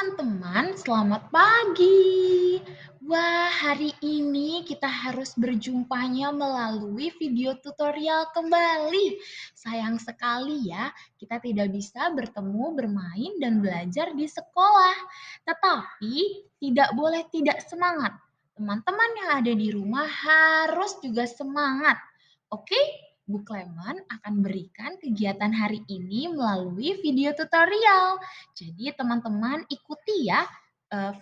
teman-teman, selamat pagi. Wah, hari ini kita harus berjumpanya melalui video tutorial kembali. Sayang sekali ya, kita tidak bisa bertemu, bermain, dan belajar di sekolah. Tetapi tidak boleh tidak semangat. Teman-teman yang ada di rumah harus juga semangat. Oke? Bu Clement akan berikan kegiatan hari ini melalui video tutorial. Jadi teman-teman ikuti ya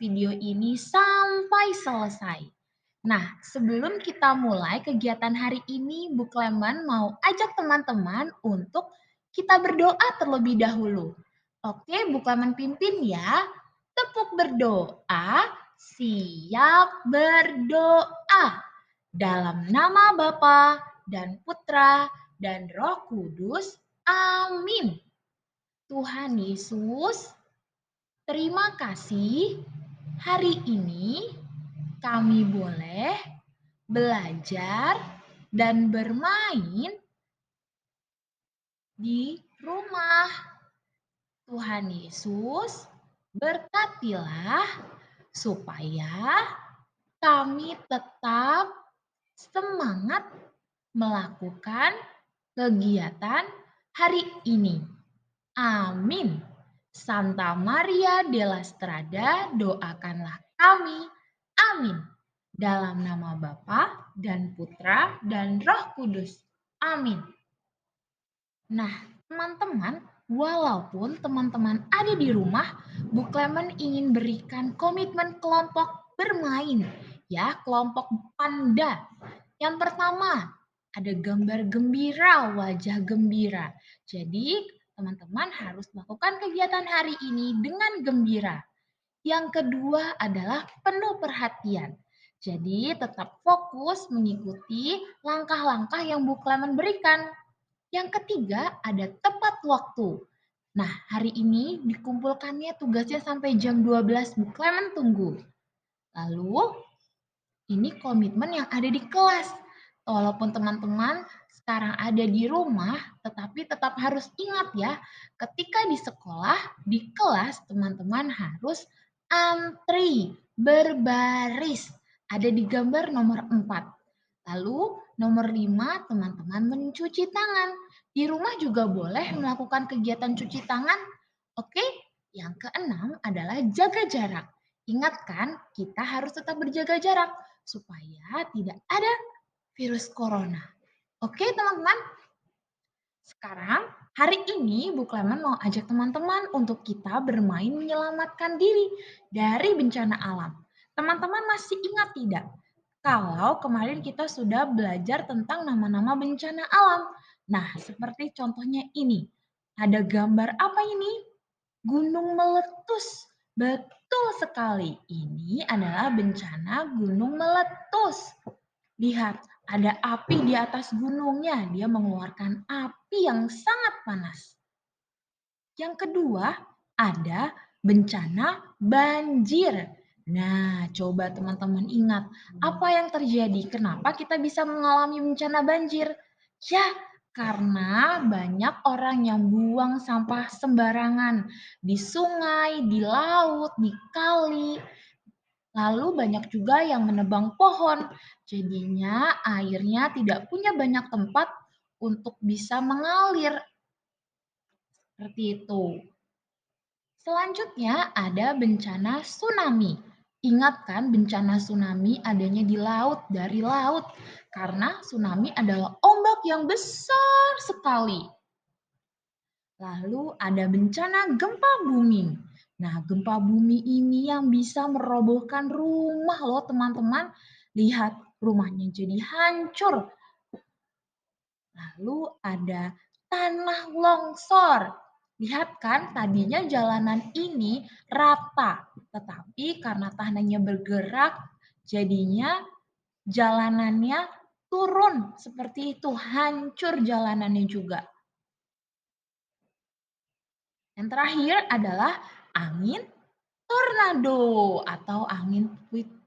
video ini sampai selesai. Nah, sebelum kita mulai kegiatan hari ini, Bu Clement mau ajak teman-teman untuk kita berdoa terlebih dahulu. Oke, Bu Clement pimpin ya. Tepuk berdoa, siap berdoa. Dalam nama Bapa dan Putra dan Roh Kudus. Amin. Tuhan Yesus, terima kasih hari ini kami boleh belajar dan bermain di rumah. Tuhan Yesus, berkatilah supaya kami tetap semangat melakukan kegiatan hari ini. Amin. Santa Maria della Strada, doakanlah kami. Amin. Dalam nama Bapa dan Putra dan Roh Kudus. Amin. Nah, teman-teman, walaupun teman-teman ada di rumah, Bu Clement ingin berikan komitmen kelompok bermain, ya, kelompok panda. Yang pertama, ada gambar gembira, wajah gembira. Jadi, teman-teman harus melakukan kegiatan hari ini dengan gembira. Yang kedua adalah penuh perhatian. Jadi, tetap fokus mengikuti langkah-langkah yang Bu Clement berikan. Yang ketiga, ada tepat waktu. Nah, hari ini dikumpulkannya tugasnya sampai jam 12, Bu Clement tunggu. Lalu, ini komitmen yang ada di kelas. Walaupun teman-teman sekarang ada di rumah, tetapi tetap harus ingat ya, ketika di sekolah, di kelas teman-teman harus antri, berbaris. Ada di gambar nomor 4. Lalu nomor 5, teman-teman mencuci tangan. Di rumah juga boleh melakukan kegiatan cuci tangan. Oke, yang keenam adalah jaga jarak. Ingatkan, kita harus tetap berjaga jarak supaya tidak ada virus corona. Oke, teman-teman. Sekarang, hari ini Bu Clement mau ajak teman-teman untuk kita bermain menyelamatkan diri dari bencana alam. Teman-teman masih ingat tidak? Kalau kemarin kita sudah belajar tentang nama-nama bencana alam. Nah, seperti contohnya ini. Ada gambar apa ini? Gunung meletus. Betul sekali. Ini adalah bencana gunung meletus. Lihat, ada api di atas gunungnya. Dia mengeluarkan api yang sangat panas. Yang kedua, ada bencana banjir. Nah, coba teman-teman ingat, apa yang terjadi? Kenapa kita bisa mengalami bencana banjir? Ya, karena banyak orang yang buang sampah sembarangan di sungai, di laut, di kali. Lalu banyak juga yang menebang pohon. Jadinya airnya tidak punya banyak tempat untuk bisa mengalir. Seperti itu. Selanjutnya ada bencana tsunami. Ingat kan bencana tsunami adanya di laut, dari laut. Karena tsunami adalah ombak yang besar sekali. Lalu ada bencana gempa bumi. Nah, gempa bumi ini yang bisa merobohkan rumah loh teman-teman. Lihat rumahnya jadi hancur. Lalu ada tanah longsor. Lihat kan tadinya jalanan ini rata, tetapi karena tanahnya bergerak jadinya jalanannya turun seperti itu, hancur jalanannya juga. Yang terakhir adalah angin tornado atau angin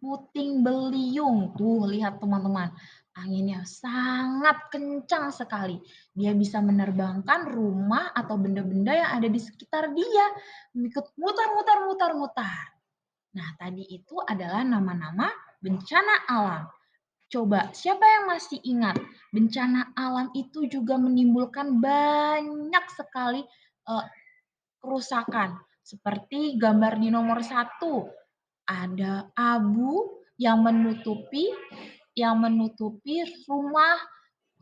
puting beliung. Tuh, lihat teman-teman. Anginnya sangat kencang sekali. Dia bisa menerbangkan rumah atau benda-benda yang ada di sekitar dia. Ikut mutar, mutar, mutar, mutar. Nah, tadi itu adalah nama-nama bencana alam. Coba, siapa yang masih ingat? Bencana alam itu juga menimbulkan banyak sekali eh, kerusakan. Seperti gambar di nomor satu, ada abu yang menutupi rumah,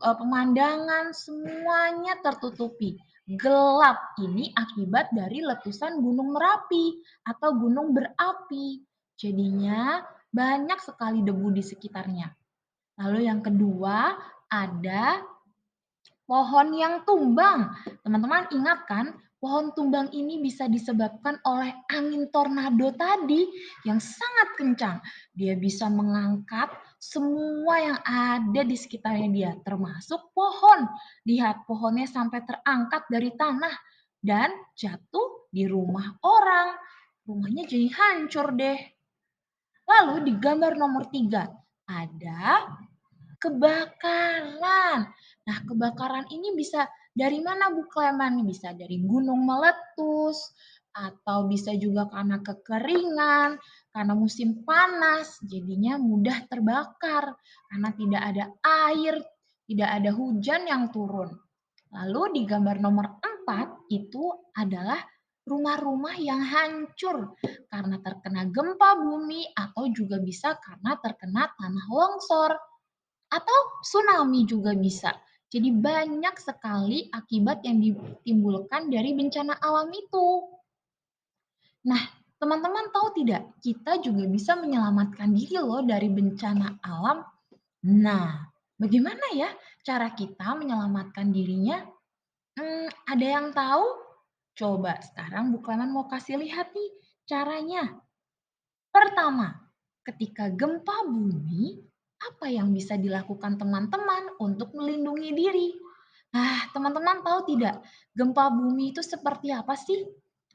pemandangan semuanya tertutupi. Gelap ini akibat dari letusan Gunung Merapi atau gunung berapi. Jadinya banyak sekali debu di sekitarnya. Lalu yang kedua ada pohon yang tumbang. Teman-teman ingat kan, pohon tumbang ini bisa disebabkan oleh angin tornado tadi yang sangat kencang. Dia bisa mengangkat semua yang ada di sekitarnya dia, termasuk pohon. Lihat, pohonnya sampai terangkat dari tanah dan jatuh di rumah orang. Rumahnya jadi hancur deh. Lalu di gambar nomor 3 ada kebakaran. Nah, kebakaran ini bisa dari mana Bu Kleman? Bisa dari gunung meletus, atau bisa juga karena kekeringan, karena musim panas, jadinya mudah terbakar, karena tidak ada air, tidak ada hujan yang turun. Lalu di gambar nomor 4 itu adalah rumah-rumah yang hancur karena terkena gempa bumi atau juga bisa karena terkena tanah longsor. Atau tsunami juga bisa. Jadi banyak sekali akibat yang ditimbulkan dari bencana alam itu. Nah, teman-teman tahu tidak? Kita juga bisa menyelamatkan diri loh dari bencana alam. Nah, bagaimana ya cara kita menyelamatkan dirinya? Ada yang tahu? Coba sekarang Bu Clement mau kasih lihat nih caranya. Pertama, ketika gempa bumi, apa yang bisa dilakukan teman-teman untuk melindungi diri? Nah, teman-teman tahu tidak, gempa bumi itu seperti apa sih?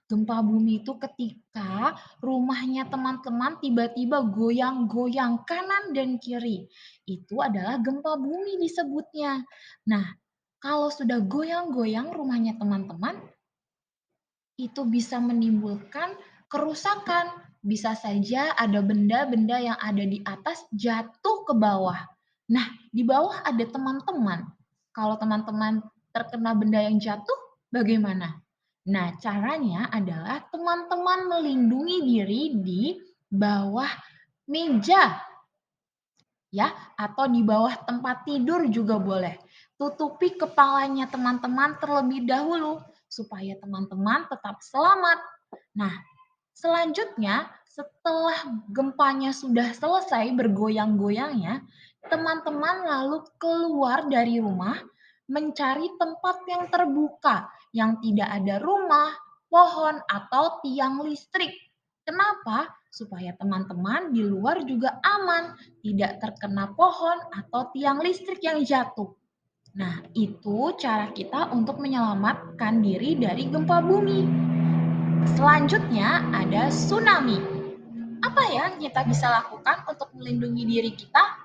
Gempa bumi itu ketika rumahnya teman-teman tiba-tiba goyang-goyang kanan dan kiri. Itu adalah gempa bumi disebutnya. Nah, kalau sudah goyang-goyang rumahnya teman-teman, itu bisa menimbulkan kerusakan. Bisa saja ada benda-benda yang ada di atas jatuh ke bawah. Nah, di bawah ada teman-teman. Kalau teman-teman terkena benda yang jatuh, bagaimana? Nah, caranya adalah teman-teman melindungi diri di bawah meja ya, atau di bawah tempat tidur juga boleh. Tutupi kepalanya teman-teman terlebih dahulu supaya teman-teman tetap selamat. Nah, selanjutnya setelah gempanya sudah selesai bergoyang-goyangnya, teman-teman lalu keluar dari rumah mencari tempat yang terbuka, yang tidak ada rumah, pohon, atau tiang listrik. Kenapa? Supaya teman-teman di luar juga aman, tidak terkena pohon atau tiang listrik yang jatuh. Nah, itu cara kita untuk menyelamatkan diri dari gempa bumi. Selanjutnya ada tsunami. Apa ya yang kita bisa lakukan untuk melindungi diri kita?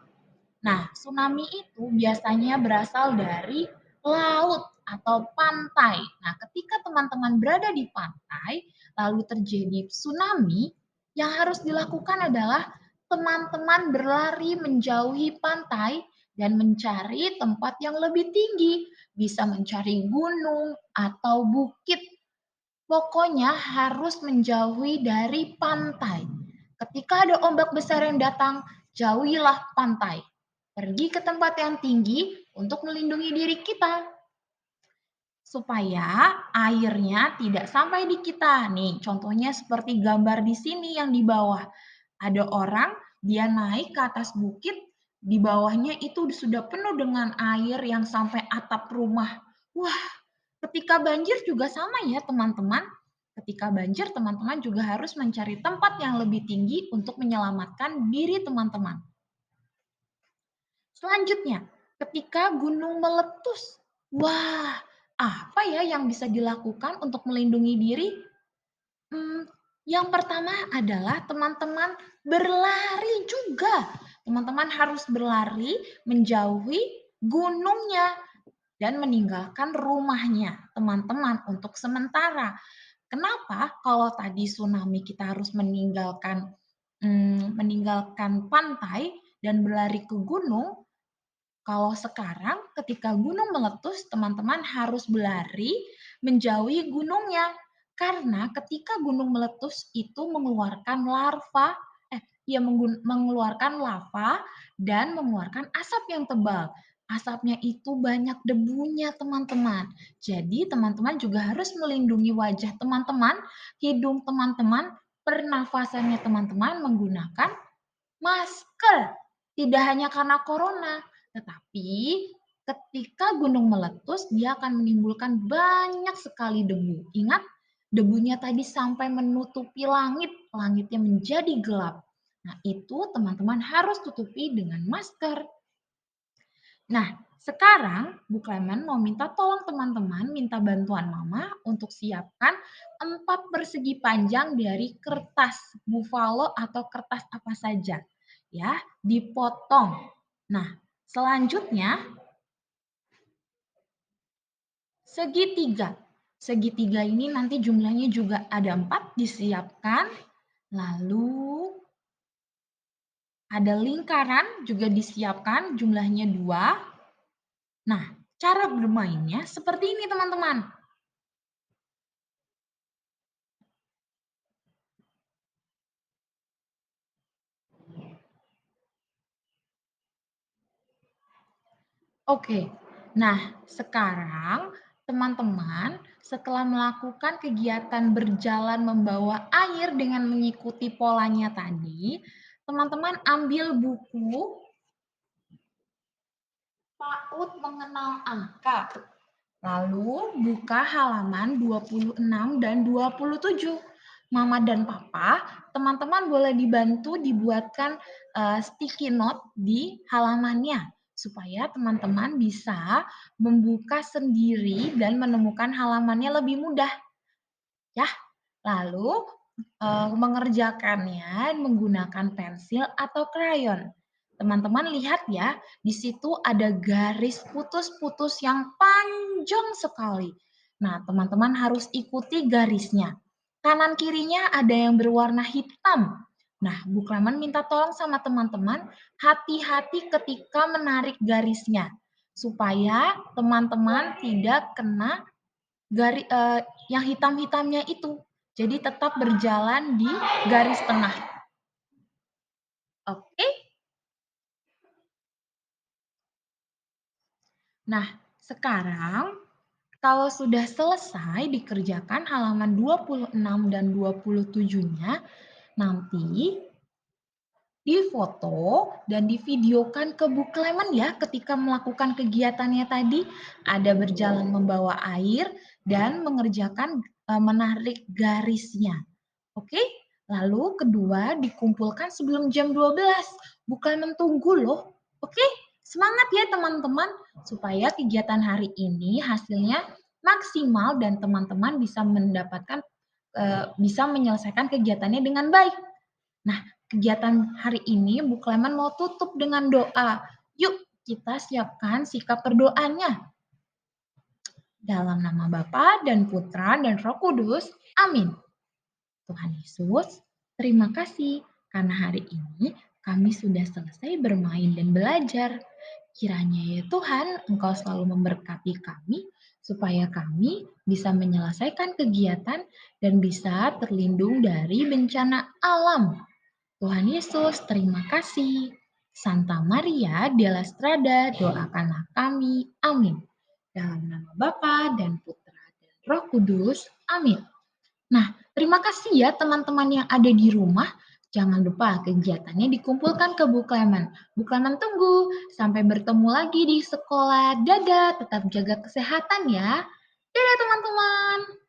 Nah, tsunami itu biasanya berasal dari laut atau pantai. Nah, ketika teman-teman berada di pantai, lalu terjadi tsunami, yang harus dilakukan adalah teman-teman berlari menjauhi pantai dan mencari tempat yang lebih tinggi. Bisa mencari gunung atau bukit. Pokoknya harus menjauhi dari pantai. Ketika ada ombak besar yang datang, jauhilah pantai. Pergi ke tempat yang tinggi untuk melindungi diri kita supaya airnya tidak sampai di kita. Nih, contohnya seperti gambar di sini yang di bawah. Ada orang, dia naik ke atas bukit, di bawahnya itu sudah penuh dengan air yang sampai atap rumah. Wah, ketika banjir juga sama ya teman-teman. Ketika banjir, teman-teman juga harus mencari tempat yang lebih tinggi untuk menyelamatkan diri teman-teman. Selanjutnya, ketika gunung meletus, wah, apa ya yang bisa dilakukan untuk melindungi diri? Yang pertama adalah teman-teman berlari juga. teman-teman harus berlari menjauhi gunungnya dan meninggalkan rumahnya teman-teman untuk sementara. Kenapa kalau tadi tsunami kita harus meninggalkan pantai dan berlari ke gunung? Kalau sekarang ketika gunung meletus, teman-teman harus berlari menjauhi gunungnya. Karena ketika gunung meletus itu mengeluarkan mengeluarkan lava dan mengeluarkan asap yang tebal. Asapnya itu banyak debunya, teman-teman. Jadi, teman-teman juga harus melindungi wajah teman-teman, hidung teman-teman, pernafasannya teman-teman menggunakan masker. Tidak hanya karena corona, tetapi ketika gunung meletus, dia akan menimbulkan banyak sekali debu. Ingat, debunya tadi sampai menutupi langit, langitnya menjadi gelap. Nah, itu teman-teman harus tutupi dengan masker. Nah, sekarang Bu Clement mau minta tolong teman-teman minta bantuan Mama untuk siapkan 4 persegi panjang dari kertas buffalo atau kertas apa saja. Ya, dipotong. Nah, selanjutnya segitiga. Segitiga ini nanti jumlahnya juga ada 4 disiapkan. Lalu ada lingkaran juga disiapkan jumlahnya 2. Nah, cara bermainnya seperti ini teman-teman. Oke, nah sekarang teman-teman setelah melakukan kegiatan berjalan membawa air dengan mengikuti polanya tadi, teman-teman ambil buku PAUD Mengenal Angka. Lalu buka halaman 26 dan 27. Mama dan Papa, teman-teman boleh dibantu dibuatkan sticky note di halamannya supaya teman-teman bisa membuka sendiri dan menemukan halamannya lebih mudah. Ya, lalu mengerjakannya menggunakan pensil atau krayon. Teman-teman lihat ya, di situ ada garis putus-putus yang panjang sekali. Nah, teman-teman harus ikuti garisnya. Kanan kirinya ada yang berwarna hitam. Nah, Bu Clement minta tolong sama teman-teman, hati-hati ketika menarik garisnya. Supaya teman-teman tidak kena yang hitam-hitamnya itu. Jadi tetap berjalan di garis tengah. Oke? Nah, sekarang kalau sudah selesai dikerjakan halaman 26 dan 27-nya, nanti difoto dan divideokan ke Bu Clement ya ketika melakukan kegiatannya tadi. Ada berjalan membawa air dan mengerjakan menarik garisnya. Oke? Lalu kedua dikumpulkan sebelum jam 12. Bu Clement tunggu loh. Oke? Semangat ya teman-teman supaya kegiatan hari ini hasilnya maksimal dan teman-teman bisa menyelesaikan kegiatannya dengan baik. Nah, kegiatan hari ini Bu Clement mau tutup dengan doa. Yuk, kita siapkan sikap berdoanya. Dalam nama Bapa dan Putra dan Roh Kudus. Amin. Tuhan Yesus, terima kasih karena hari ini kami sudah selesai bermain dan belajar. Kiranya ya Tuhan, Engkau selalu memberkati kami supaya kami bisa menyelesaikan kegiatan dan bisa terlindung dari bencana alam. Tuhan Yesus, terima kasih. Santa Maria della Strada, doakanlah kami. Amin. Dalam nama Bapa dan Putra dan Roh Kudus. Amin. Nah, terima kasih ya teman-teman yang ada di rumah. Jangan lupa kegiatannya dikumpulkan ke Bu Clement. Bu Clement tunggu. Sampai bertemu lagi di sekolah. Dadah, tetap jaga kesehatan ya. Dadah teman-teman.